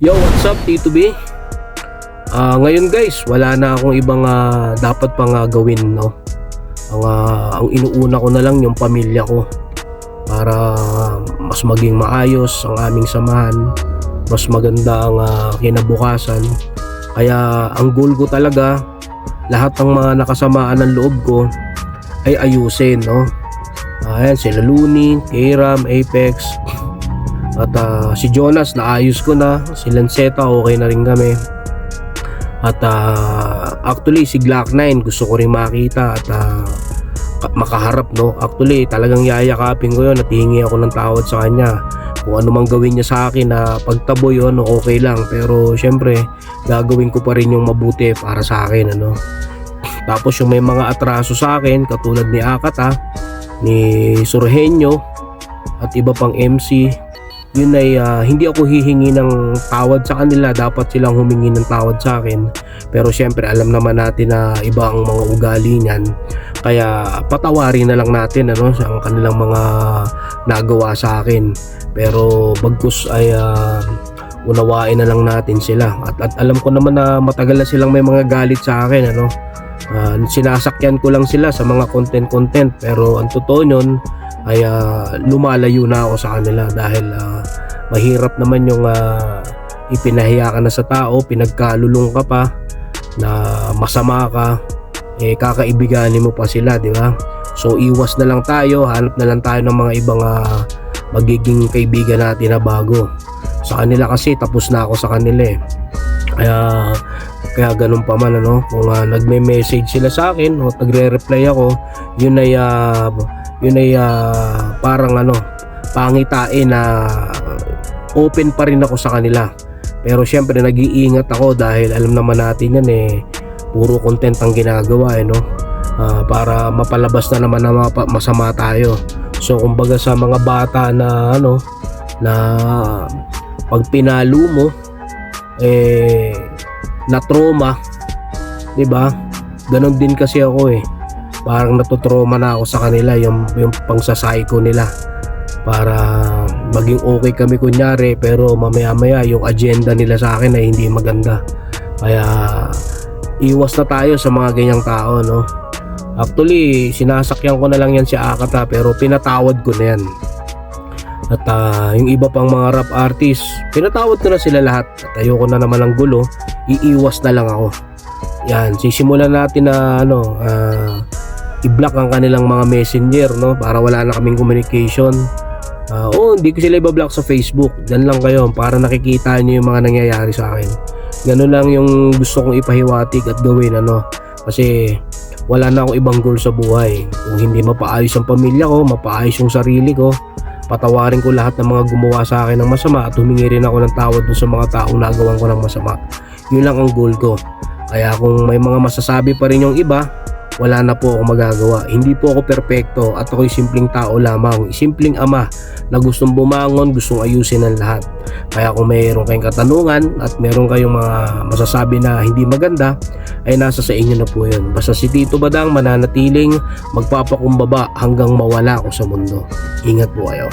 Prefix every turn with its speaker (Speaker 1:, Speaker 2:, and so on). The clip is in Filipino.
Speaker 1: Yo, what's up, Tito B? Ngayon guys, wala na akong ibang dapat pang gawin, no? Ang inuuna ko na lang yung pamilya ko para mas maging maayos ang aming samahan, mas maganda ang kinabukasan. Kaya ang goal ko talaga, lahat ng mga nakasamaan ng loob ko ay ayusin, no? Ayan, sila Looney, Kram, Apex, at si Jonas naayos ko na, si Lanceta okay na rin kami. At actually si Glock 9 gusto ko rin makita at makaharap, no. Actually talagang yayakapin ko yun at hihingi ako ng tawad sa kanya. Kung ano mang gawin niya sa akin na pagtabo yun, okay lang. Pero syempre gagawin ko pa rin yung mabuti para sa akin, ano. Tapos yung may mga atraso sa akin katulad ni Akata, ni Surgenio at iba pang MC, yun ay hindi ako hihingi ng tawad sa kanila, dapat silang humingi ng tawad sa akin. Pero syempre alam naman natin na iba ang mga ugali niyan, kaya patawarin na lang natin, ano, ang kanilang mga nagawa sa akin. Pero bagkus ay unawain na lang natin sila at alam ko naman na matagal na silang may mga galit sa akin, ano. Sinasakyan ko lang sila sa mga content, pero ang totoo nun ay lumalayo na ako sa kanila dahil mahirap naman yung ipinahiya ka na sa tao, pinagkalulong ka pa na masama ka, kakaibiganin mo pa sila, di ba? So iwas na lang tayo, hanap na lang tayo ng mga ibang magiging kaibigan natin na bago. Sa kanila kasi tapos na ako sa kanila eh. Kaya ganun pa man, ano, kung nagme-message sila sa akin o nagre-reply ako, yun ay parang pangitain na open pa rin ako sa kanila. Pero syempre nag-iingat ako dahil alam naman natin yan puro content ang ginagawa, no? Para mapalabas na naman na masama tayo. So kumbaga sa mga bata na na pag pinalo mo na trauma, 'di ba? Ganon din kasi ako parang natutrauma na ako sa kanila, yung pang-psycho nila para maging okay kami kunyari, pero mamaya yung agenda nila sa akin ay hindi maganda. Kaya iwas na tayo sa mga ganyang tao, no. Actually sinasakyan ko na lang yan si Akata, pero pinatawad ko na yan. At yung iba pang mga rap artist, pinatawad ko na sila lahat at ayoko na naman ng gulo, iiwas na lang ako. Yan, sisimulan natin na i-block ang kanilang mga messenger, no, para wala na kaming communication. Hindi ko sila i-block sa Facebook. Diyan lang kayo para nakikita niyo yung mga nangyayari sa akin. Ganun lang yung gusto kong ipahiwatig at gawin, kasi wala na akong ibang goal sa buhay. Kung hindi mapaayos ang pamilya ko, mapaayos yung sarili ko, patawarin ko lahat ng mga gumawa sa akin ng masama at humingi rin ako ng tawad dun sa mga taong nagawan ko ng masama. Yun lang ang goal ko. Kaya kung may mga masasabi pa rin yung iba, wala na po ako magagawa. Hindi po ako perpekto at ako'y simpleng tao lamang, simpleng ama na gustong bumangon, gustong ayusin ang lahat. Kaya kung mayroon kayong katanungan at mayroon kayong mga masasabi na hindi maganda, ay nasa sa inyo na po yun. Basta si Tito Badang mananatiling magpapakumbaba hanggang mawala ako sa mundo. Ingat po kayo.